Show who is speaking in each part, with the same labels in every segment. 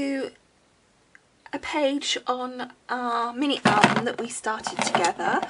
Speaker 1: do a page on our mini album that we started together.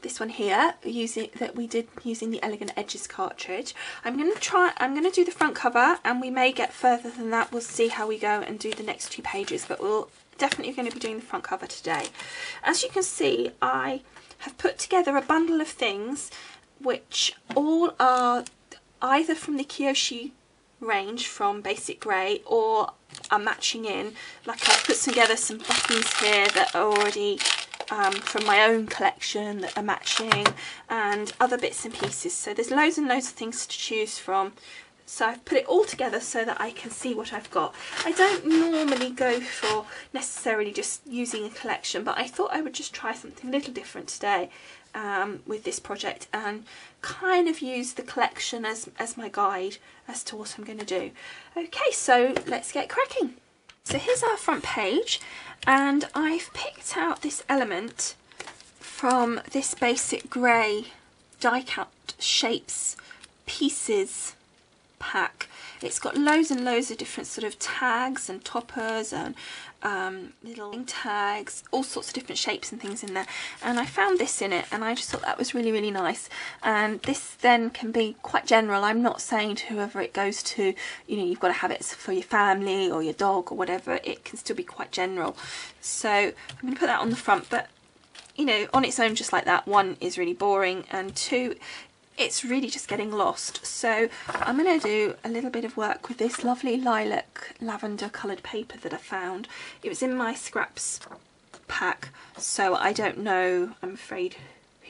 Speaker 1: This one here, that we did using the Elegant Edges cartridge. I'm going to do the front cover, and we may get further than that. We'll see how we go and do the next 2 pages, but we'll definitely going to be doing the front cover today. As you can see, I have put together a bundle of things which all are either from the Kyoshi range from Basic Grey or are matching in. Like I've put together some buttons here that are already from my own collection that are matching, and other bits and pieces. So there's loads and loads of things to choose from. So I've put it all together so that I can see what I've got. I don't normally go for necessarily just using a collection, but I thought I would just try something a little different today with this project, and kind of use the collection as my guide as to what I'm going to do. Okay, so let's get cracking. So here's our front page, and I've picked out this element from this Basic Grey die cut shapes pieces pack. It's got loads and loads of different sort of tags and toppers and little tags, all sorts of different shapes and things in there, and I found this in it, and I just thought that was really, really nice. And this then can be quite general. I'm not saying to whoever it goes to, you know, you've got to have it for your family or your dog or whatever. It can still be quite general. So I'm going to put that on the front, but you know, on its own just like that, 1 is really boring, and 2, it's really just getting lost. So I'm going to do a little bit of work with this lovely lilac lavender coloured paper that I found. It was in my scraps pack, so I don't know, I'm afraid,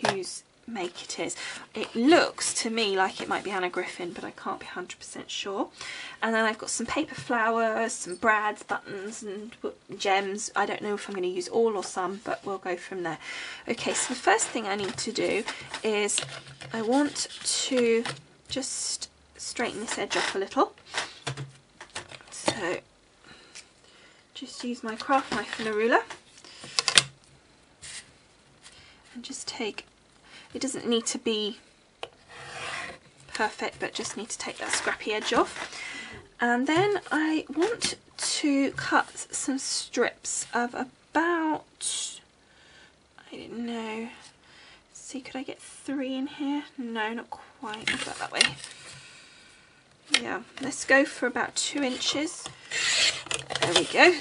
Speaker 1: whose make it is. It looks to me like it might be Anna Griffin, but I can't be 100% sure. And then I've got some paper flowers, some brads, buttons and gems. I don't know if I'm going to use all or some, but we'll go from there. Okay, so the first thing I need to do is I want to just straighten this edge off a little. So just use my craft knife and a ruler and just take, it doesn't need to be perfect, but just need to take that scrappy edge off. And then I want to cut some strips of about, I don't know, see, could I get 3 in here? No, not quite. I'll go that way. Yeah, let's go for about 2 inches. There we go.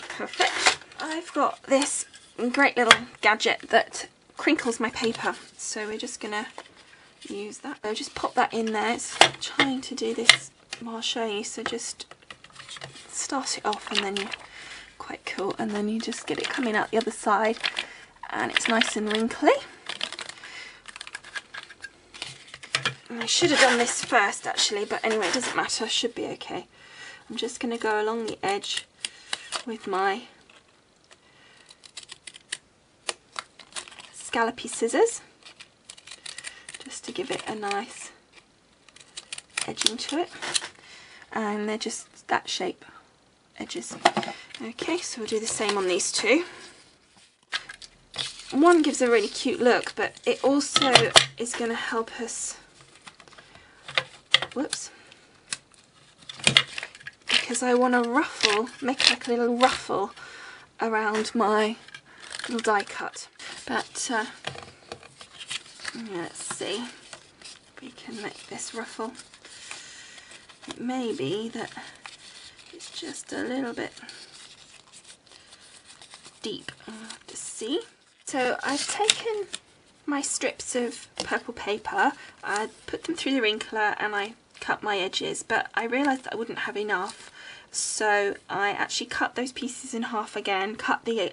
Speaker 1: Perfect. I've got this great little gadget that crinkles my paper, so we're just gonna use that. So just pop that in there. It's trying to do this while I'll show you, so just start it off and then you're quite cool, and then you just get it coming out the other side and it's nice and wrinkly. And I should have done this first actually, but anyway, it doesn't matter, should be okay. I'm just going to go along the edge with my scallopy scissors just to give it a nice edging to it, and they're just that shape edges. Okay, so we'll do the same on these 2. One gives a really cute look, but it also is going to help us, whoops, because I want to ruffle, make like a little ruffle around my little die cut. But let's see if we can make this ruffle. It may be that it's just a little bit deep. I'll have to see. So I've taken my strips of purple paper, I put them through the wrinkler and I cut my edges, but I realised that I wouldn't have enough, so I actually cut those pieces in half again, cut the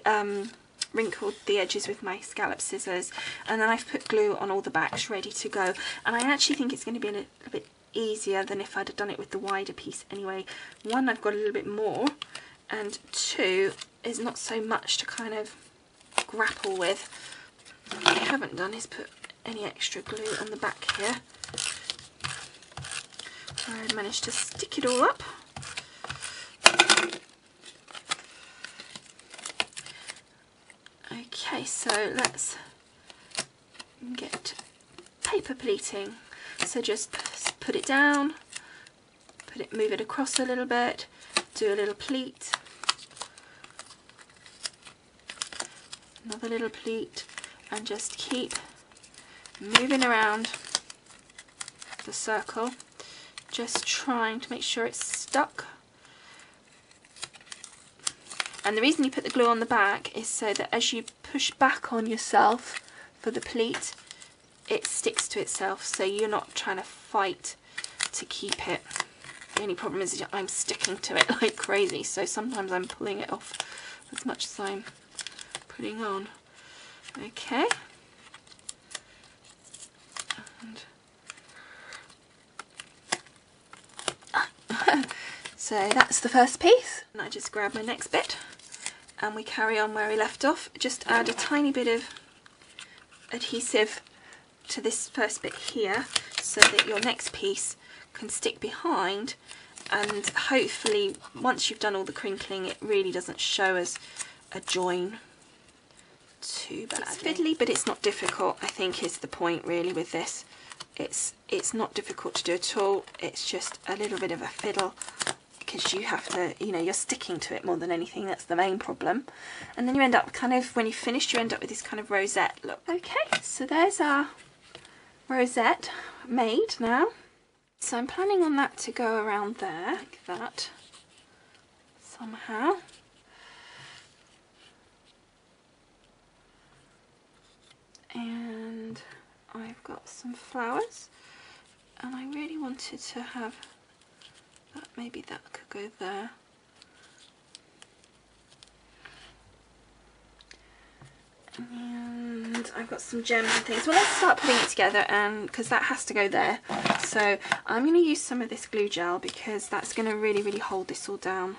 Speaker 1: wrinkled the edges with my scallop scissors, and then I've put glue on all the backs ready to go. And I actually think it's going to be a little bit easier than if I'd have done it with the wider piece anyway. 1, I've got a little bit more, and 2 is not so much to kind of grapple with. What I haven't done is put any extra glue on the back here. I managed to stick it all up. Okay, so let's get paper pleating. So just put it down, move it across a little bit, do a little pleat, another little pleat, and just keep moving around the circle, just trying to make sure it's stuck. And the reason you put the glue on the back is so that as you push back on yourself for the pleat, it sticks to itself, so you're not trying to fight to keep it. The only problem is that I'm sticking to it like crazy, so sometimes I'm pulling it off as much as I'm putting on. Okay. And so that's the first piece. And I just grab my next bit and we carry on where we left off. Just add a tiny bit of adhesive to this first bit here so that your next piece can stick behind, and hopefully once you've done all the crinkling it really doesn't show as a join too badly. It's fiddly, but it's not difficult, I think is the point really with this. It's not difficult to do at all, it's just a little bit of a fiddle because you have to, you know, you're sticking to it more than anything, that's the main problem. And then you end up kind of, when you've finished, you end up with this kind of rosette look. Okay, so there's our rosette made now. So I'm planning on that to go around there, like that, somehow. And I've got some flowers, and I really wanted to have that, maybe that could go there. And I've got some gems and things. Well, let's start putting it together, and because that has to go there. So I'm going to use some of this glue gel because that's going to really hold this all down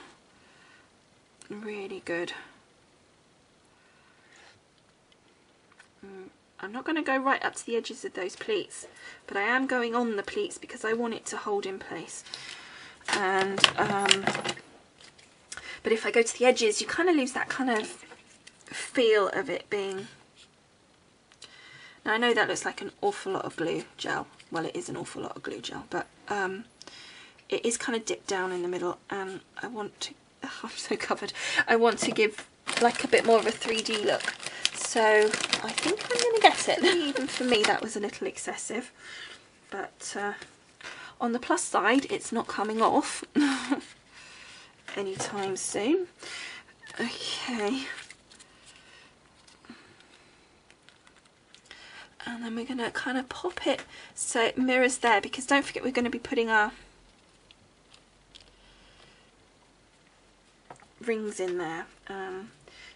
Speaker 1: really good. I'm not going to go right up to the edges of those pleats, but I am going on the pleats because I want it to hold in place. And but if I go to the edges, you kind of lose that kind of feel of it being. Now I know that looks like an awful lot of glue gel. Well, it is an awful lot of glue gel, but it is kind of dipped down in the middle, and I want to. Oh, I'm so covered. I want to give like a bit more of a 3D look. So I think I'm going to get it. Even for me, that was a little excessive, but on the plus side, it's not coming off anytime soon. Okay. And then we're going to kind of pop it so it mirrors there, because don't forget we're going to be putting our rings in there.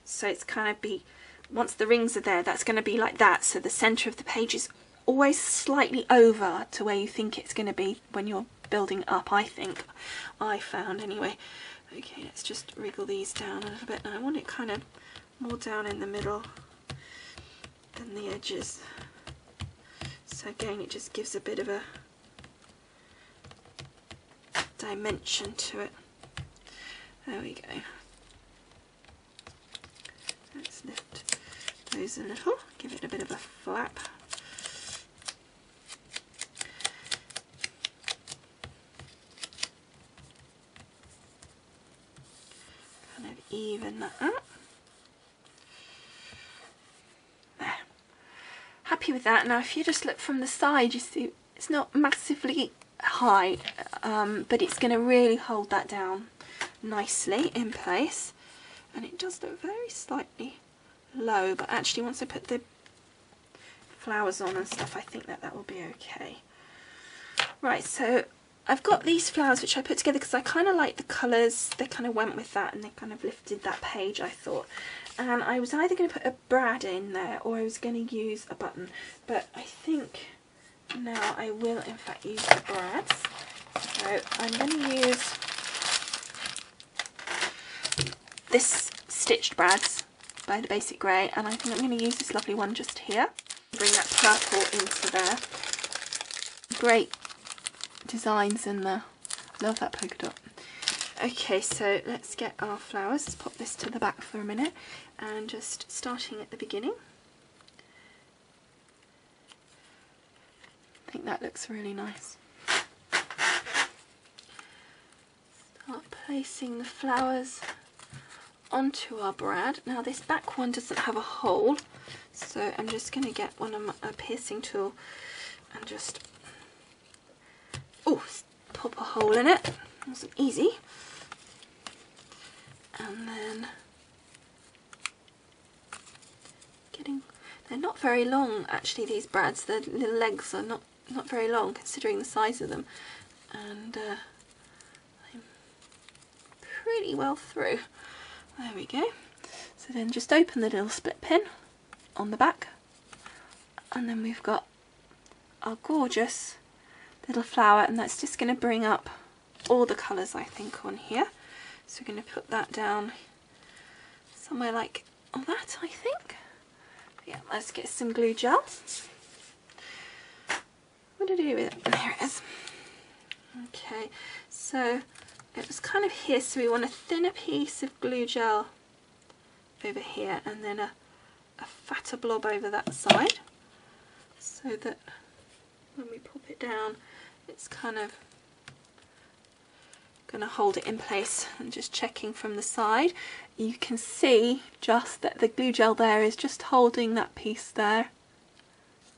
Speaker 1: So it's kind of be, once the rings are there, that's going to be like that. So the centre of the page is always slightly over to where you think it's going to be when you're building up, I think. I found anyway. Okay, let's just wriggle these down a little bit. And I want it kind of more down in the middle than the edges. So again, it just gives a bit of a dimension to it. There we go. Let's lift those a little, give it a bit of a flap. Kind of even that up. There. Happy with that. Now if you just look from the side, you see it's not massively high, but it's going to really hold that down nicely in place. And it does look very slightly low, but actually once I put the flowers on and stuff, I think that that will be okay. Right, so I've got these flowers which I put together because I kind of like the colours. They kind of went with that and they kind of lifted that page, I thought. And I was either going to put a brad in there or I was going to use a button, but I think now I will in fact use the brads. So I'm going to use this stitched brads by the Basic Grey, and I think I'm going to use this lovely one just here. Bring that purple into there. Great designs in there. Love that polka dot. Okay, so let's get our flowers. Let's pop this to the back for a minute, and just starting at the beginning. I think that looks really nice. Start placing the flowers onto our brad. Now this back one doesn't have a hole, so I'm just going to get a piercing tool and just pop a hole in it. It wasn't easy. And then they're not very long actually, these brads. Their little legs are not very long considering the size of them, and I'm pretty well through. There we go. So then just open the little split pin on the back, and then we've got our gorgeous little flower, and that's just going to bring up all the colours I think on here. So we're going to put that down somewhere like that, I think. Yeah, let's get some glue gel. What did I do with it? There it is. Okay, so it was kind of here, so we want a thinner piece of glue gel over here, and then a fatter blob over that side, so that when we pop it down, it's kind of going to hold it in place. And just checking from the side, you can see just that the glue gel there is just holding that piece there,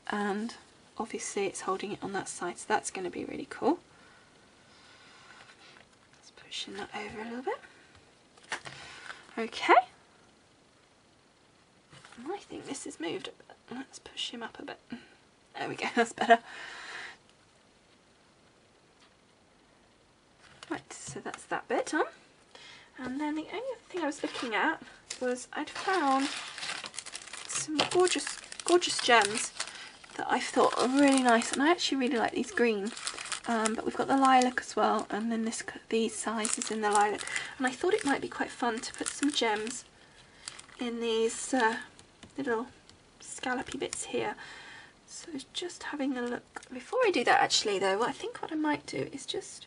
Speaker 1: and obviously it's holding it on that side, so that's going to be really cool. Let's pushing that over a little bit. Okay, I think this has moved a bit. Let's push him up a bit. There we go, that's better. Right, so that's that bit done. And then the only other thing I was looking at was I'd found some gorgeous gems that I thought are really nice, and I actually really like these green. But we've got the lilac as well, and then these sizes in the lilac. And I thought it might be quite fun to put some gems in these little scallopy bits here. So just having a look. Before I do that actually though, I think what I might do is just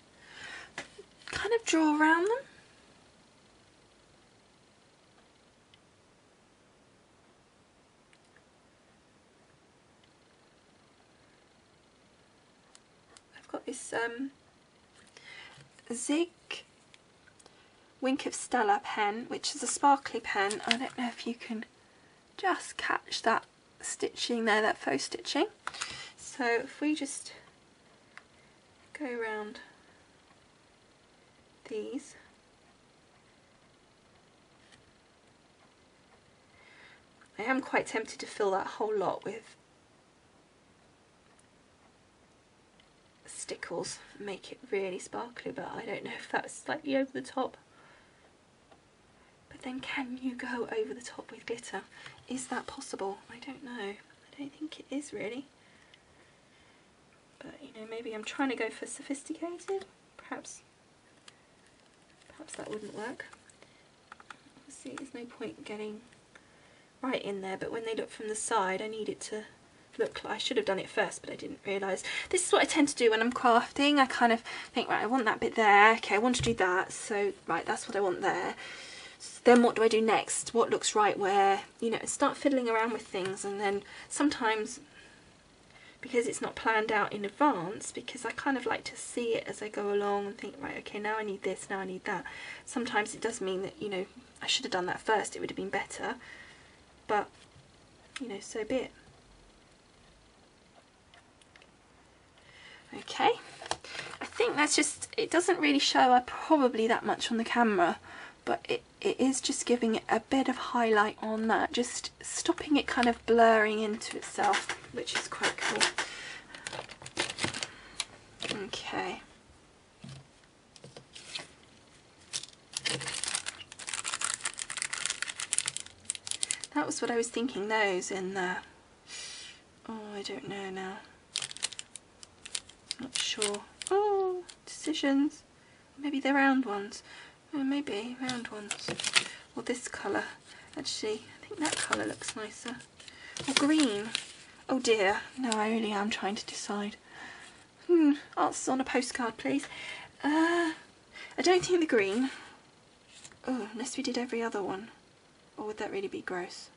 Speaker 1: kind of draw around them. I've got this Zig Wink of Stella pen, which is a sparkly pen. I don't know if you can just catch that stitching there, that faux stitching. So if we just go around these, I am quite tempted to fill that whole lot with stickles and make it really sparkly, but I don't know if that's slightly over the top. But then can you go over the top with glitter? Is that possible? I don't know. I don't think it is really. But you know, maybe I'm trying to go for sophisticated. Perhaps that wouldn't work. Obviously there's no point getting right in there, but when they look from the side I need it to look like, I should have done it first but I didn't realise. This is what I tend to do when I'm crafting. I kind of think, right, I want that bit there, okay, I want to do that, so right, that's what I want there. So then what do I do next? What looks right where? You know, start fiddling around with things, and then sometimes, because it's not planned out in advance, because I kind of like to see it as I go along and think, right, okay, now I need this, now I need that. Sometimes it does mean that, you know, I should have done that first, it would have been better, but, you know, so be it. Okay, I think that's just, it doesn't really show up probably that much on the camera, but it is just giving it a bit of highlight on that, just stopping it kind of blurring into itself, which is quite cool. Okay. That was what I was thinking, those in the, oh, I don't know now. Not sure. Oh, decisions. Maybe the round ones. Oh, maybe round ones. Or this colour. Actually, I think that colour looks nicer. Or green. Oh dear. No, I really am trying to decide. Answers on a postcard, please. I don't think the green. Oh, unless we did every other one. Or would that really be gross?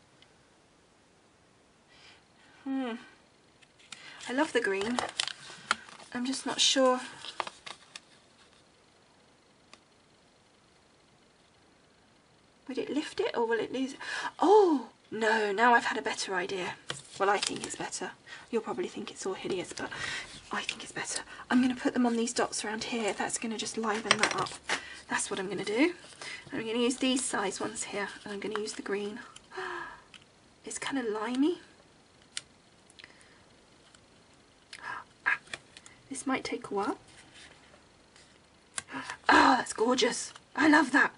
Speaker 1: I love the green. I'm just not sure. Would it lift it or will it lose it? Oh, no, now I've had a better idea. Well, I think it's better. You'll probably think it's all hideous, but I think it's better. I'm going to put them on these dots around here. That's going to just liven that up. That's what I'm going to do. I'm going to use these size ones here, and I'm going to use the green. It's kind of limey. This might take a while. Oh, that's gorgeous. I love that.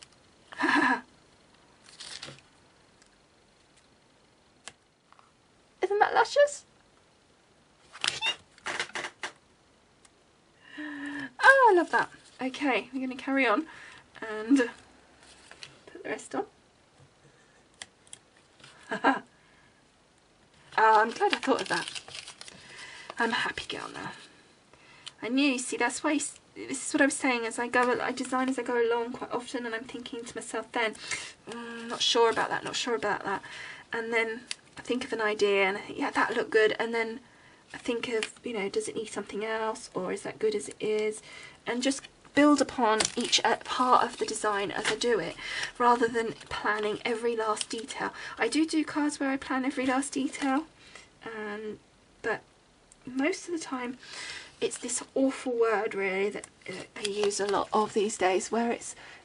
Speaker 1: Isn't that luscious? Oh, I love that. Okay, we're going to carry on and put the rest on. Oh, I'm glad I thought of that. I'm a happy girl now. I knew, you see, that's why, this is what I was saying, as I go, I design as I go along quite often, and I'm thinking to myself then, not sure about that, not sure about that. And then I think of an idea and I think, yeah, that looked good. And then I think of, you know, does it need something else, or is that good as it is? And just build upon each part of the design as I do it, rather than planning every last detail. I do cards where I plan every last detail, but most of the time it's this awful word really that I use a lot of these days, where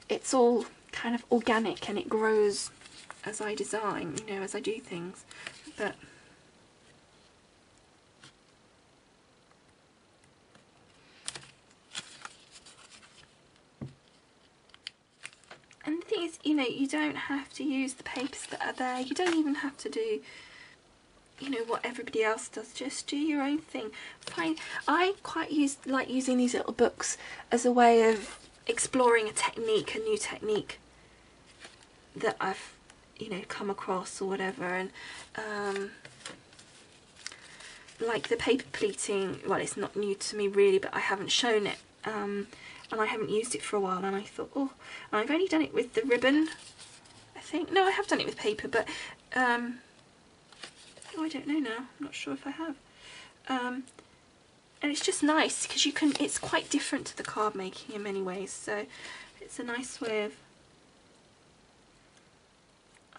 Speaker 1: it's all kind of organic and it grows as I design, you know, as I do things. But and the thing is, you know, you don't have to use the papers that are there. You don't even have to do, you know, what everybody else does. Just do your own thing. Fine. I quite like using these little books as a way of exploring a new technique that I've, you know, come across or whatever. And like the paper pleating, well, it's not new to me really, but I haven't shown it, and I haven't used it for a while, and I thought, oh, and I've only done it with the ribbon, I think. No, I have done it with paper, but oh, I don't know now, I'm not sure if I have. And it's just nice because you can, it's quite different to the card making in many ways, so it's a nice way of,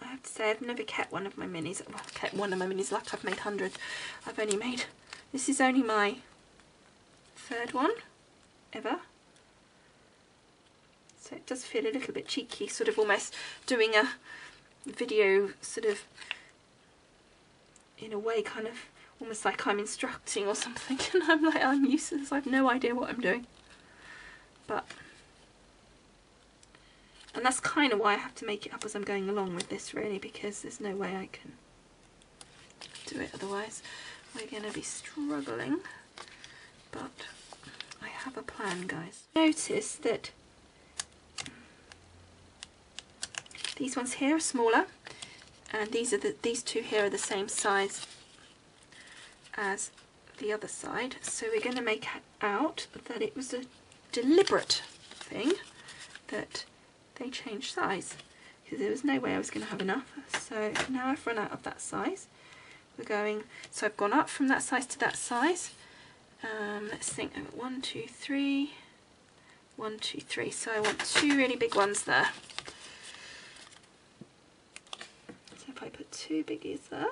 Speaker 1: I have to say, I've never kept one of my minis. Well, I've kept one of my minis, like I've made hundreds. I've only made, this is only my third one ever. So it does feel a little bit cheeky, sort of almost doing a video, sort of, in a way, kind of almost like I'm instructing or something. And I'm like, I'm useless, I have no idea what I'm doing. But, and that's kind of why I have to make it up as I'm going along with this, really, because there's no way I can do it otherwise. We're going to be struggling, but I have a plan, guys. Notice that these ones here are smaller, and these two here are the same size as the other side. So we're going to make out that it was a deliberate thing that they changed size, because there was no way I was going to have enough. So now I've run out of that size. We're going, so I've gone up from that size to that size. Let's think, 1, 2, 3, 1, 2, 3. So I want two really big ones there. So if I put two biggies there,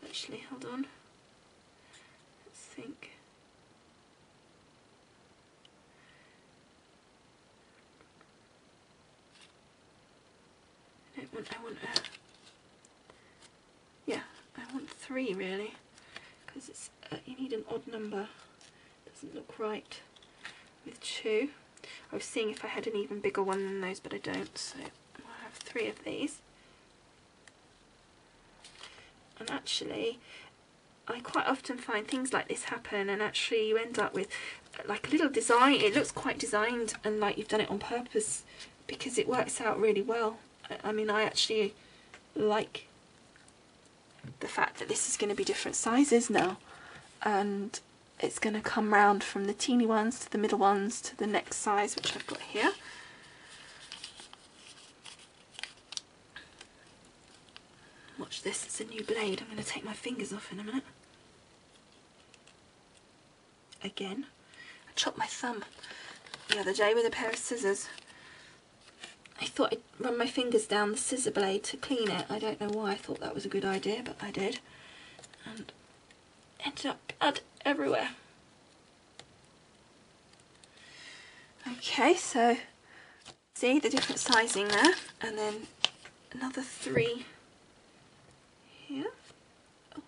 Speaker 1: actually, hold on. Let's think. I want three really, because it's you need an odd number. Doesn't look right with two. I was seeing if I had an even bigger one than those, but I don't, so I'll have three of these. And actually, I quite often find things like this happen, and actually you end up with like a little design. It looks quite designed and like you've done it on purpose, because it works out really well. I mean, I actually like the fact that this is going to be different sizes now, and it's going to come round from the teeny ones to the middle ones to the next size, which I've got here. Watch this, it's a new blade. I'm going to take my fingers off in a minute. Again, I chopped my thumb the other day with a pair of scissors. I thought I'd run my fingers down the scissor blade to clean it. I don't know why I thought that was a good idea, but I did. And ended up blood everywhere. Okay, so see the different sizing there, and then another 3 here. Oh.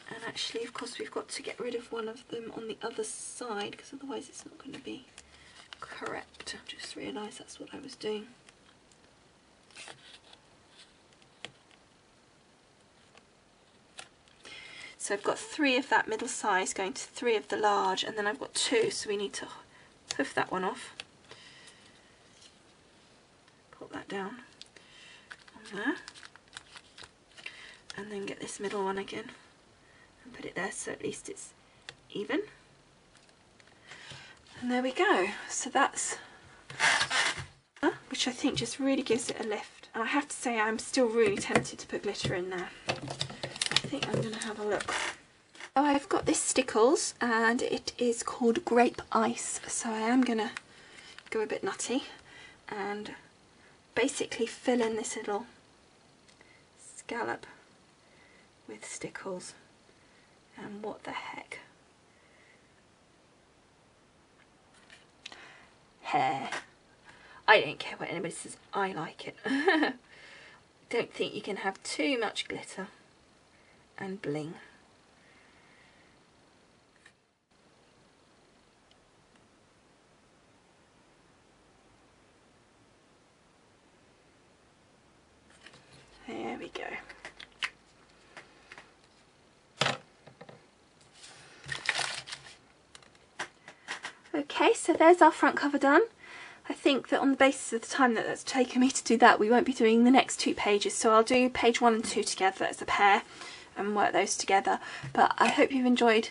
Speaker 1: And actually, of course, we've got to get rid of one of them on the other side, because otherwise it's not going to be correct. I just realised that's what I was doing. So I've got 3 of that middle size going to 3 of the large, and then I've got 2, so we need to hoof that one off. Put that down on there, and then get this middle one again and put it there, so at least it's even. And there we go. So that's, which I think just really gives it a lift. And I have to say, I'm still really tempted to put glitter in there. I think I'm going to have a look. Oh, I've got this Stickles, and it is called Grape Ice. So I am going to go a bit nutty and basically fill in this little scallop with Stickles. And what the heck? Hair. I don't care what anybody says, I like it. Don't think you can have too much glitter and bling. There we go. Okay, so there's our front cover done. I think that on the basis of the time that it's taken me to do that, we won't be doing the next 2 pages, so I'll do page 1 and 2 together as a pair and work those together. But I hope you've enjoyed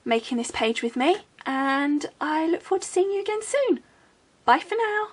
Speaker 1: making this page with me, and I look forward to seeing you again soon. Bye for now.